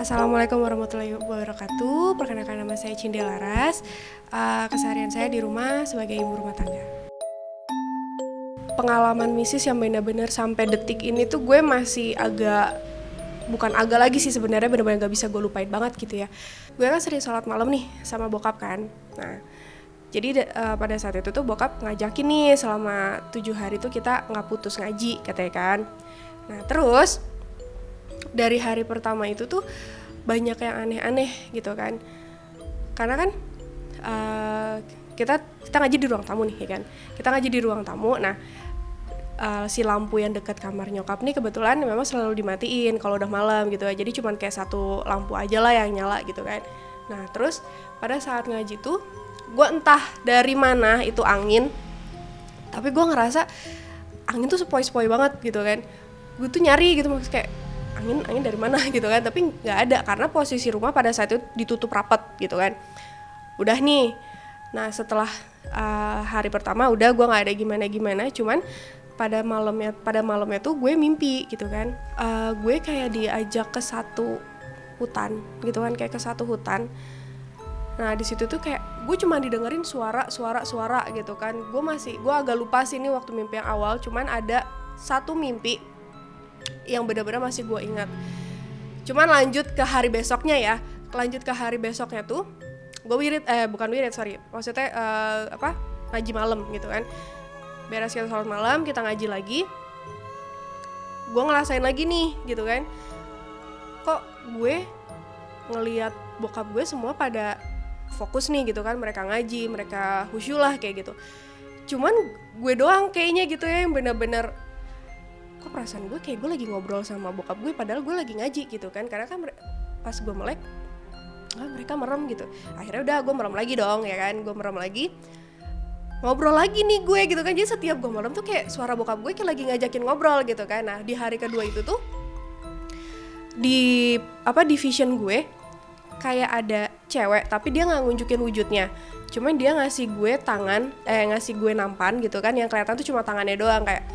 Assalamualaikum warahmatullahi wabarakatuh. Perkenalkan, nama saya Cindy Laras. Keseharian saya di rumah sebagai ibu rumah tangga. Pengalaman mistis yang benar-benar sampai detik ini tuh gue masih bukan agak lagi sih sebenarnya, benar-benar gak bisa gue lupain banget gitu ya. Gue kan sering sholat malam nih sama bokap kan. Nah, jadi pada saat itu tuh bokap ngajakin nih selama 7 hari tuh kita nggak putus ngaji katanya kan. Nah terus dari hari pertama itu tuh banyak yang aneh-aneh gitu kan, karena kan kita ngaji di ruang tamu nih ya kan, kita ngaji di ruang tamu. Nah si lampu yang dekat kamar nyokap nih kebetulan memang selalu dimatiin kalau udah malam gitu, jadi cuman kayak satu lampu aja lah yang nyala gitu kan. Nah terus pada saat ngaji tuh gue entah dari mana itu angin, tapi gue ngerasa angin tuh sepoi-sepoi banget gitu kan. Gue tuh nyari gitu, maksudnya kayak angin dari mana gitu kan, tapi nggak ada karena posisi rumah pada saat itu ditutup rapat gitu kan. Udah nih, nah setelah hari pertama udah gue nggak ada gimana-gimana, cuman pada malamnya tuh gue mimpi gitu kan. Gue kayak diajak ke satu hutan gitu kan, kayak ke satu hutan. Nah di situ tuh kayak gue cuma didengerin suara gitu kan. Gue agak lupa sih ini waktu mimpi yang awal, cuman ada satu mimpi yang benar-benar masih gue ingat. Cuman lanjut ke hari besoknya tuh gue maksudnya ngaji malam gitu kan. Beres kita sholat malam, kita ngaji lagi, gue ngerasain lagi nih gitu kan, kok gue ngelihat bokap gue semua pada fokus nih gitu kan, mereka ngaji, mereka khusyuk lah kayak gitu. Cuman gue doang kayaknya gitu ya yang bener-bener, kok perasaan gue kayak gue lagi ngobrol sama bokap gue padahal gue lagi ngaji gitu kan. Karena kan pas gue melek, mereka merem gitu. Akhirnya udah gue merem lagi dong ya kan, gue merem lagi, ngobrol lagi nih gue gitu kan. Jadi setiap gue merem tuh kayak suara bokap gue kayak lagi ngajakin ngobrol gitu kan. Nah di hari kedua itu tuh di vision gue kayak ada cewek tapi dia nggak ngunjukin wujudnya, cuman dia ngasih gue nampan gitu kan, yang kelihatan tuh cuma tangannya doang kayak.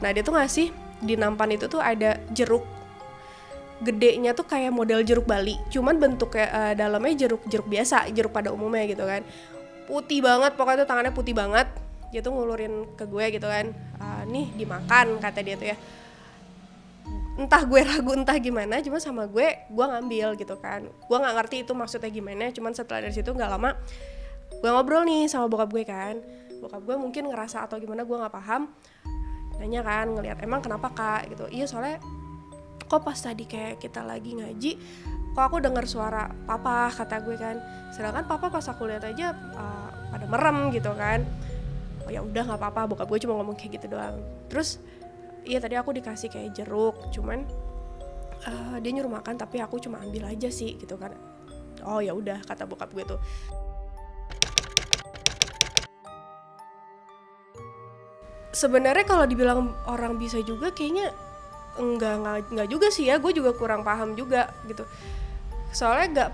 Nah dia tuh ngasih di nampan itu tuh ada jeruk, gedenya tuh kayak model jeruk Bali, cuman bentuknya dalamnya jeruk biasa, jeruk pada umumnya gitu kan. Putih banget, pokoknya tuh tangannya putih banget. Dia tuh ngulurin ke gue gitu kan, nih dimakan kata dia tuh ya. Entah gue ragu entah gimana, cuma sama gue ngambil gitu kan. Gue nggak ngerti itu maksudnya gimana, cuman setelah dari situ nggak lama gue ngobrol nih sama bokap gue kan. Bokap gue mungkin ngerasa atau gimana gue nggak paham, nanya kan, ngeliat emang kenapa kak gitu. Iya soalnya kok pas tadi kayak kita lagi ngaji kok aku dengar suara papa kata gue kan, sedangkan papa pas aku lihat aja pada merem gitu kan. Oh ya udah nggak apa-apa, bokap gue cuma ngomong kayak gitu doang. Terus iya tadi aku dikasih kayak jeruk, cuman dia nyuruh makan tapi aku cuma ambil aja sih gitu kan. Oh ya udah kata bokap gue tuh. Sebenarnya kalau dibilang orang bisa juga kayaknya enggak juga sih ya. Gue juga kurang paham juga gitu. Soalnya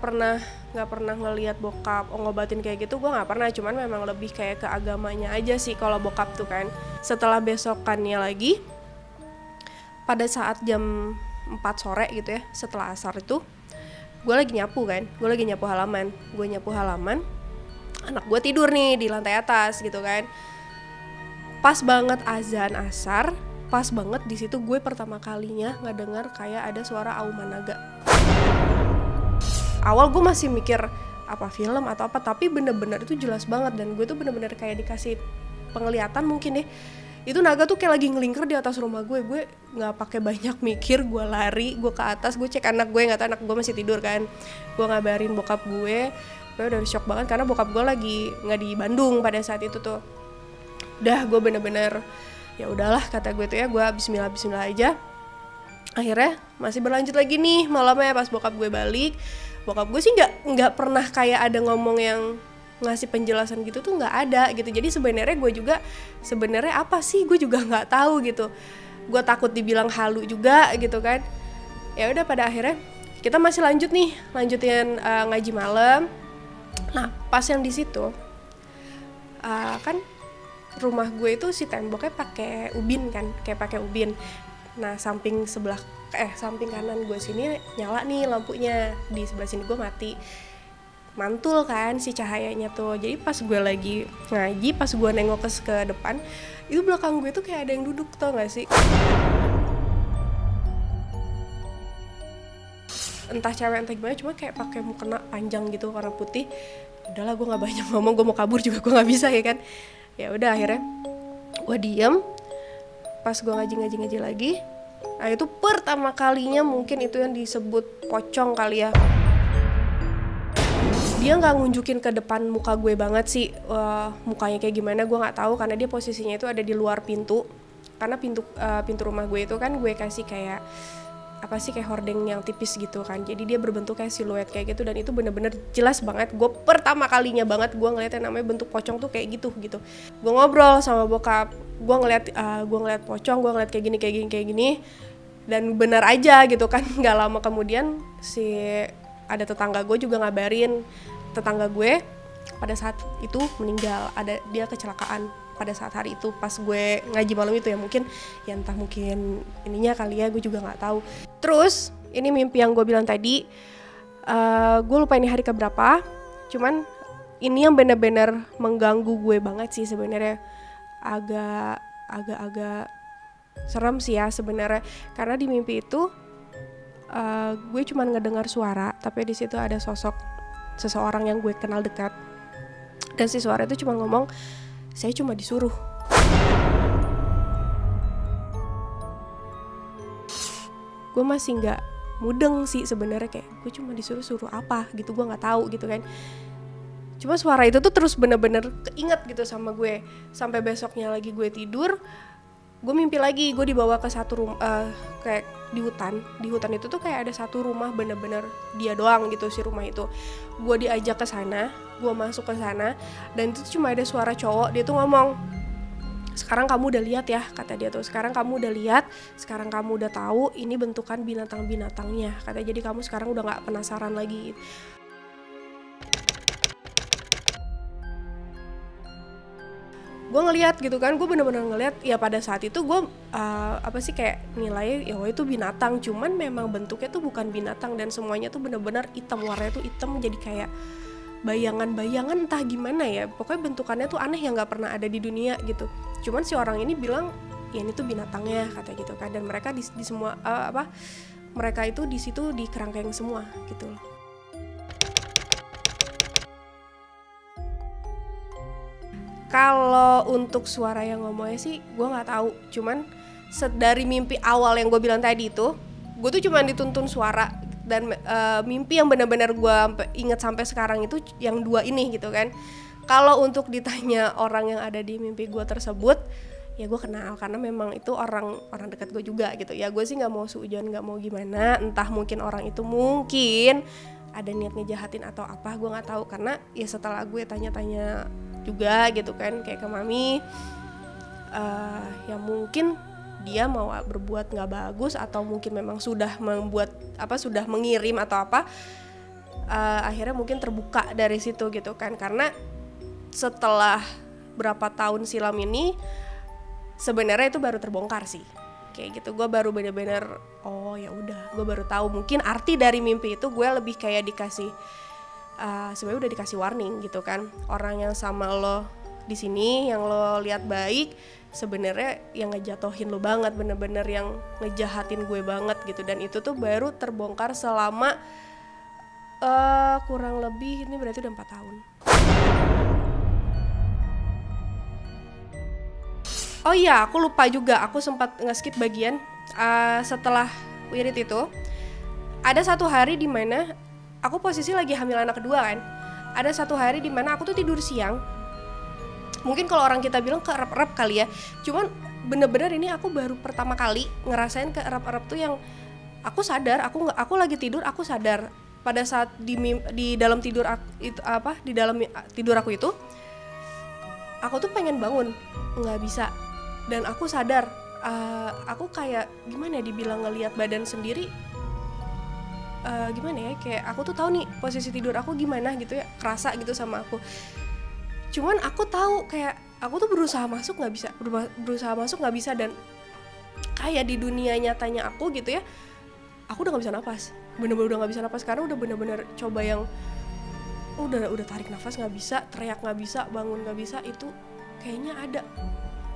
nggak pernah ngelihat bokap ngobatin kayak gitu, gue nggak pernah. Cuman memang lebih kayak ke agamanya aja sih kalau bokap tuh kan. Setelah besokannya lagi, pada saat jam 4 sore gitu ya, setelah asar itu gue lagi nyapu halaman. Gue nyapu halaman, anak gue tidur nih di lantai atas gitu kan. Pas banget azan asar, pas banget di situ gue pertama kalinya ngedengar kayak ada suara auman naga. Awal gue masih mikir apa film atau apa, tapi bener-bener itu jelas banget dan gue tuh bener-bener kayak dikasih penglihatan mungkin deh. Itu naga tuh kayak lagi ngelingker di atas rumah gue nggak pakai banyak mikir, gue lari, gue ke atas, gue cek anak gue, nggak tahu anak gue masih tidur kan. Gue ngabarin bokap gue udah shock banget karena bokap gue lagi nggak di Bandung pada saat itu tuh. Udah gue bener-bener ya udahlah kata gue tuh ya, gue bismillah aja. Akhirnya masih berlanjut lagi nih malamnya pas bokap gue balik. Bokap gue sih nggak pernah kayak ada ngomong yang ngasih penjelasan gitu tuh, nggak ada gitu. Jadi sebenarnya apa sih gue juga nggak tahu gitu. Gue takut dibilang halu juga gitu kan. Ya udah pada akhirnya kita masih lanjutin ngaji malam. Nah pas yang di situ kan rumah gue itu si temboknya pakai ubin kan, kayak pakai ubin. Nah samping sebelah samping kanan gue sini nyala nih lampunya, di sebelah sini gue mati. Mantul kan si cahayanya tuh. Jadi pas gue lagi ngaji, pas gue nengok ke depan, itu belakang gue tuh kayak ada yang duduk, tau gak sih? Entah cewek entah gimana, cuma kayak pakai mukena panjang gitu, warna putih. Udahlah, gue nggak banyak ngomong, gue mau kabur juga gue nggak bisa ya kan. Ya udah, akhirnya gue diem. Pas gue ngaji lagi, nah itu pertama kalinya mungkin itu yang disebut pocong kali ya. Dia nggak ngunjukin ke depan muka gue banget sih, mukanya kayak gimana gue nggak tahu, karena dia posisinya itu ada di luar pintu. Karena pintu rumah gue itu kan gue kasih kayak kayak hordeng yang tipis gitu kan, jadi dia berbentuk kayak siluet kayak gitu, dan itu bener-bener jelas banget. Gue pertama kalinya banget gue ngeliat yang namanya bentuk pocong tuh kayak gitu. Gue ngobrol sama bokap, gue ngeliat pocong, gue ngeliat kayak gini, dan benar aja gitu kan. Nggak lama kemudian ada tetangga gue juga ngabarin, tetangga gue pada saat itu meninggal, dia kecelakaan pada saat hari itu pas gue ngaji malam itu ya. Mungkin ininya kali ya, gue juga nggak tahu. Terus ini mimpi yang gue bilang tadi, gue lupa ini hari keberapa, cuman ini yang benar-benar mengganggu gue banget sih sebenarnya. Agak serem sih ya sebenarnya, karena di mimpi itu gue cuman ngedengar suara, tapi di situ ada sosok seseorang yang gue kenal dekat, dan si suara itu cuma ngomong, saya cuma disuruh. Gue masih nggak mudeng sih sebenarnya, kayak gue cuma disuruh apa gitu, gue nggak tahu gitu kan. Cuma suara itu tuh terus bener-bener keinget gitu sama gue, sampai besoknya lagi gue tidur, gue mimpi lagi gue dibawa ke satu rumah, kayak di hutan itu tuh kayak ada satu rumah bener-bener dia doang gitu si rumah itu. Gue diajak ke sana, gue masuk ke sana, dan itu cuma ada suara cowok. Dia tuh ngomong, sekarang kamu udah lihat ya, kata dia tuh, sekarang kamu udah lihat, sekarang kamu udah tahu ini bentukan binatang-binatangnya, kata. Jadi kamu sekarang udah nggak penasaran lagi. Gue ngelihat gitu kan, gue bener-bener ngelihat ya. Pada saat itu gue kayak nilai ya itu binatang, cuman memang bentuknya tuh bukan binatang, dan semuanya tuh bener-bener hitam, warnanya tuh hitam, jadi kayak bayangan-bayangan entah gimana ya, pokoknya bentukannya tuh aneh yang nggak pernah ada di dunia gitu. Cuman si orang ini bilang ya ini tuh binatangnya, kata gitu kan, dan mereka di semua mereka itu di situ di kerangkeng semua gitu loh. Kalau untuk suara yang ngomongnya sih gue nggak tahu, cuman dari mimpi awal yang gue bilang tadi itu, gue tuh cuman dituntun suara, dan mimpi yang benar-benar gue inget sampai sekarang itu yang dua ini gitu kan. Kalau untuk ditanya orang yang ada di mimpi gue tersebut, ya gue kenal, karena memang itu orang dekat gue juga gitu ya. Gue sih nggak mau suujon, nggak mau gimana, entah mungkin orang itu mungkin ada niat ngejahatin atau apa, gue nggak tahu. Karena ya setelah gue tanya-tanya juga gitu kan, kayak ke mami, ya mungkin dia mau berbuat nggak bagus, atau mungkin memang sudah sudah mengirim atau apa, akhirnya mungkin terbuka dari situ gitu kan. Karena setelah berapa tahun silam ini sebenarnya itu baru terbongkar sih kayak gitu. Gue baru bener-bener oh ya udah, gue baru tahu mungkin arti dari mimpi itu. Gue lebih kayak dikasih sebenarnya udah dikasih warning gitu kan, orang yang sama lo di sini yang lo lihat baik sebenarnya yang ngejatohin lo banget, bener-bener yang ngejahatin gue banget gitu. Dan itu tuh baru terbongkar selama kurang lebih ini berarti udah 4 tahun. Oh iya, aku lupa juga, aku sempat nge-skip bagian setelah wirid itu. Ada satu hari di mana aku posisi lagi hamil anak kedua kan. Ada satu hari di mana aku tuh tidur siang. Mungkin kalau orang kita bilang keerap-erap kali ya. Cuman bener-bener ini aku baru pertama kali ngerasain keerap-erap tuh yang aku sadar, aku lagi tidur, aku sadar. Pada saat di dalam tidur aku itu, aku tuh pengen bangun, nggak bisa. Dan aku sadar, aku kayak gimana ya, dibilang ngelihat badan sendiri, gimana ya, kayak aku tuh tahu nih posisi tidur aku gimana gitu ya, kerasa gitu sama aku. Cuman aku tahu kayak aku tuh berusaha masuk nggak bisa, dan kayak di dunia nyatanya aku gitu ya, aku udah nggak bisa napas, bener-bener udah nggak bisa napas karena udah bener-bener coba yang udah tarik nafas nggak bisa, teriak nggak bisa, bangun nggak bisa. Itu kayaknya ada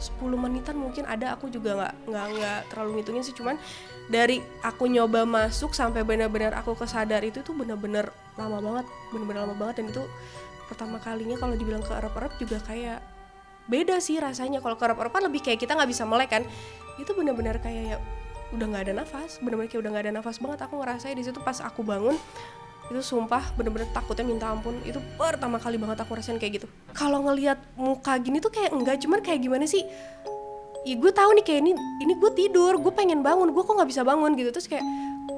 10 menitan mungkin ada, aku juga nggak terlalu ngitungin sih, cuman dari aku nyoba masuk sampai benar-benar aku kesadar itu tuh benar-benar lama banget, dan itu pertama kalinya kalau dibilang keerap-erap juga kayak beda sih rasanya. Kalau keerap-erap kan lebih kayak kita nggak bisa melek kan, itu benar-benar kayak ya udah nggak ada nafas, benar-benar kayak udah nggak ada nafas banget. Aku ngerasain di situ pas aku bangun itu sumpah bener-bener takutnya minta ampun. Itu pertama kali banget aku rasain kayak gitu. Kalau ngelihat muka gini tuh kayak enggak, cuman kayak gimana sih, ya gue tahu nih kayak ini gue tidur, gue pengen bangun, gue kok nggak bisa bangun gitu. Terus kayak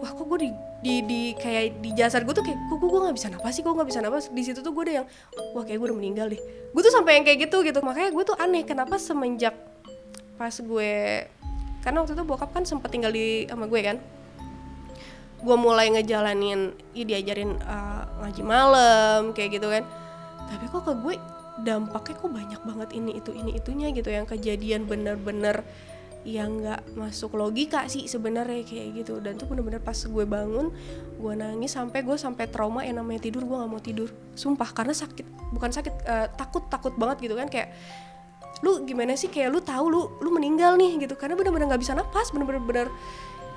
wah kok gue di kayak di jasad gue tuh kayak kok gue nggak bisa napas sih, gue nggak bisa napas. Di situ tuh gue udah yang wah kayak gue udah meninggal deh. Gue tuh sampai yang kayak gitu. Makanya gue tuh aneh kenapa semenjak pas gue, karena waktu itu bokap kan sempet tinggal sama gue kan, gue mulai ngejalanin, ya diajarin ngaji malam kayak gitu kan. Tapi kok ke gue dampaknya kok banyak banget ini itunya gitu, yang kejadian bener-bener yang nggak masuk logika sih sebenarnya kayak gitu. Dan tuh bener-bener pas gue bangun, gue nangis sampai trauma yang namanya tidur, gue nggak mau tidur, sumpah, karena takut banget gitu kan. Kayak lu gimana sih, kayak lu tahu lu meninggal nih gitu, karena bener-bener nggak bisa napas, bener-bener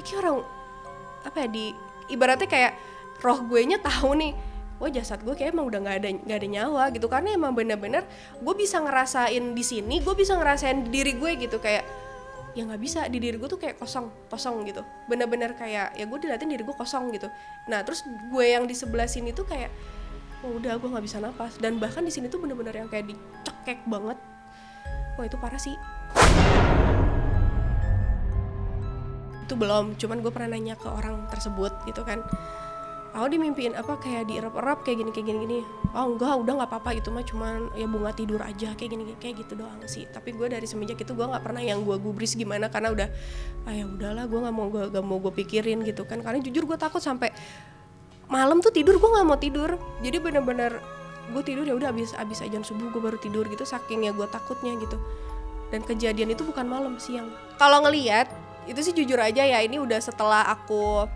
ini orang apa ya, ibaratnya kayak roh gue nya tahu nih, wah jasad gue kayak emang udah nggak ada nyawa gitu, karena emang bener-bener gue bisa ngerasain di sini, gue bisa ngerasain di diri gue gitu, kayak ya nggak bisa, di diri gue tuh kayak kosong gitu, bener-bener kayak ya gue diliatin diri gue kosong gitu. Nah terus gue yang di sebelah sini tuh kayak oh udah gue nggak bisa napas, dan bahkan di sini tuh bener-bener yang kayak dicekek banget. Wah itu parah sih. Itu belum, cuman gue pernah nanya ke orang tersebut gitu kan, aku dimimpiin apa kayak dierap-erap kayak gini. Oh enggak, udah nggak apa-apa, itu mah cuman ya bunga tidur aja kayak gini kayak gitu doang sih. Tapi gue dari semenjak itu gue nggak pernah yang gue gubris gimana, karena udah ya udahlah, gue nggak mau gue pikirin gitu kan, karena jujur gue takut sampai malam tuh tidur gue nggak mau tidur. Jadi bener-bener gue tidur ya udah abis azan subuh gue baru tidur gitu, saking ya gue takutnya gitu. Dan kejadian itu bukan malam, siang. Kalau ngelihat itu sih jujur aja ya, ini udah setelah aku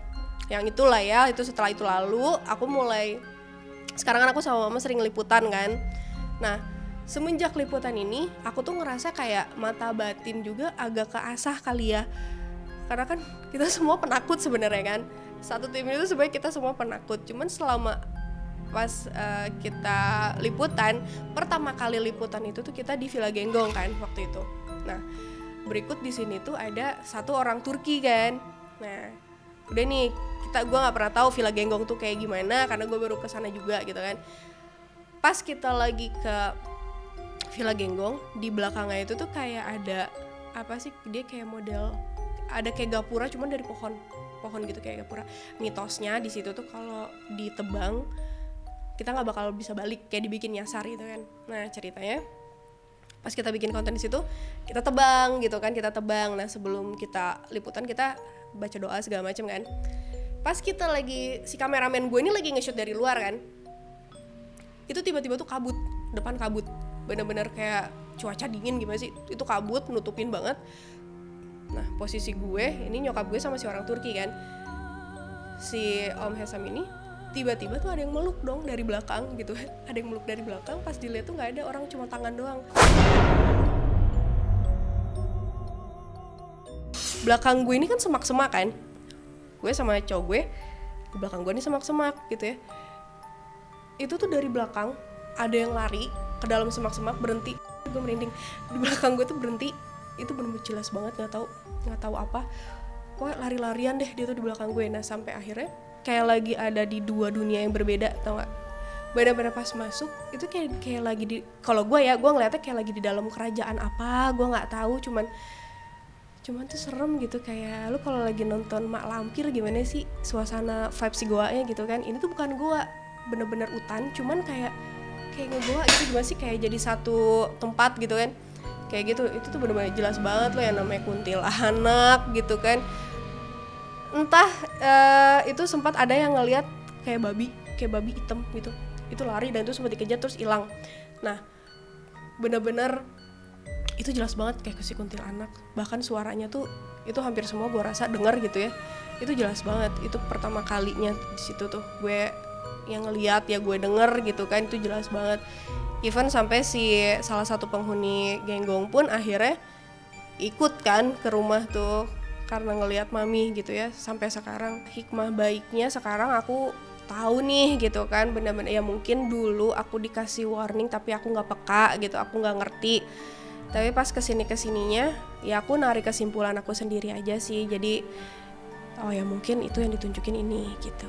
yang itulah ya, itu setelah itu lalu aku mulai, sekarang kan aku sama mama sering liputan kan. Nah semenjak liputan ini aku tuh ngerasa kayak mata batin juga agak keasah kali ya, karena kan kita semua penakut sebenarnya kan, satu tim itu sebenarnya kita semua penakut. Cuman selama pas kita liputan, pertama kali liputan itu tuh kita di Villa Genggong kan waktu itu. Nah berikut di sini tuh ada satu orang Turki kan. Nah udah nih, gue nggak pernah tahu Villa Genggong tuh kayak gimana karena gue baru kesana juga gitu kan. Pas kita lagi ke Villa Genggong, di belakangnya itu tuh kayak ada apa sih, dia kayak model ada kayak gapura cuman dari pohon gitu, kayak gapura. Mitosnya di situ tuh kalau ditebang kita nggak bakal bisa balik, kayak dibikin nyasar gitu kan. Nah ceritanya pas kita bikin konten di situ kita tebang gitu kan, Nah sebelum kita liputan kita baca doa segala macam kan. Pas kita lagi, si kameramen gue ini lagi nge-shoot dari luar kan, itu tiba-tiba tuh depan kabut, bener-bener kayak cuaca dingin gimana sih, itu kabut nutupin banget. Nah posisi gue ini, nyokap gue sama si orang Turki kan, si Om Hesam ini tiba-tiba tuh ada yang meluk dong dari belakang gitu kan, ada yang meluk dari belakang. Pas dilihat tuh nggak ada orang, cuma tangan doang. Belakang gue ini kan semak-semak kan, gue sama cowok gue di belakang gue ini semak-semak gitu ya. Itu tuh dari belakang ada yang lari ke dalam semak-semak, berhenti. Gue merinding, di belakang gue tuh berhenti. Itu bener-bener jelas banget, nggak tahu apa, pokoknya lari-larian deh dia tuh di belakang gue. Nah sampai akhirnya kayak lagi ada di dua dunia yang berbeda, tau gak? Bener-bener pas masuk itu kayak lagi di, kalau gue ya, gue ngeliatnya kayak lagi di dalam kerajaan apa, gue nggak tahu, cuman tuh serem gitu. Kayak lu kalau lagi nonton Mak Lampir gimana sih suasana vibes si goanya gitu kan. Ini tuh bukan goa, bener-bener hutan, cuman kayak ngegoa gitu gimana sih, kayak jadi satu tempat gitu kan, kayak gitu. Itu tuh bener-bener jelas banget loh yang namanya kuntilanak gitu kan. Entah itu sempat ada yang ngelihat kayak babi hitam gitu, itu lari dan itu sempat dikejar terus hilang. Nah bener-bener itu jelas banget kayak si kuntilanak, bahkan suaranya tuh itu hampir semua gue rasa denger gitu ya, itu jelas banget. Itu pertama kalinya di situ tuh gue yang ngeliat ya, gue denger gitu kan, itu jelas banget. Even sampai si salah satu penghuni Genggong pun akhirnya ikut kan ke rumah tuh karena ngelihat mami gitu ya. Sampai sekarang hikmah baiknya sekarang aku tahu nih gitu kan, bener-bener ya mungkin dulu aku dikasih warning tapi aku nggak peka gitu, aku nggak ngerti. Tapi pas kesininya ya aku narik kesimpulan aku sendiri aja sih. Jadi oh ya mungkin itu yang ditunjukin ini gitu.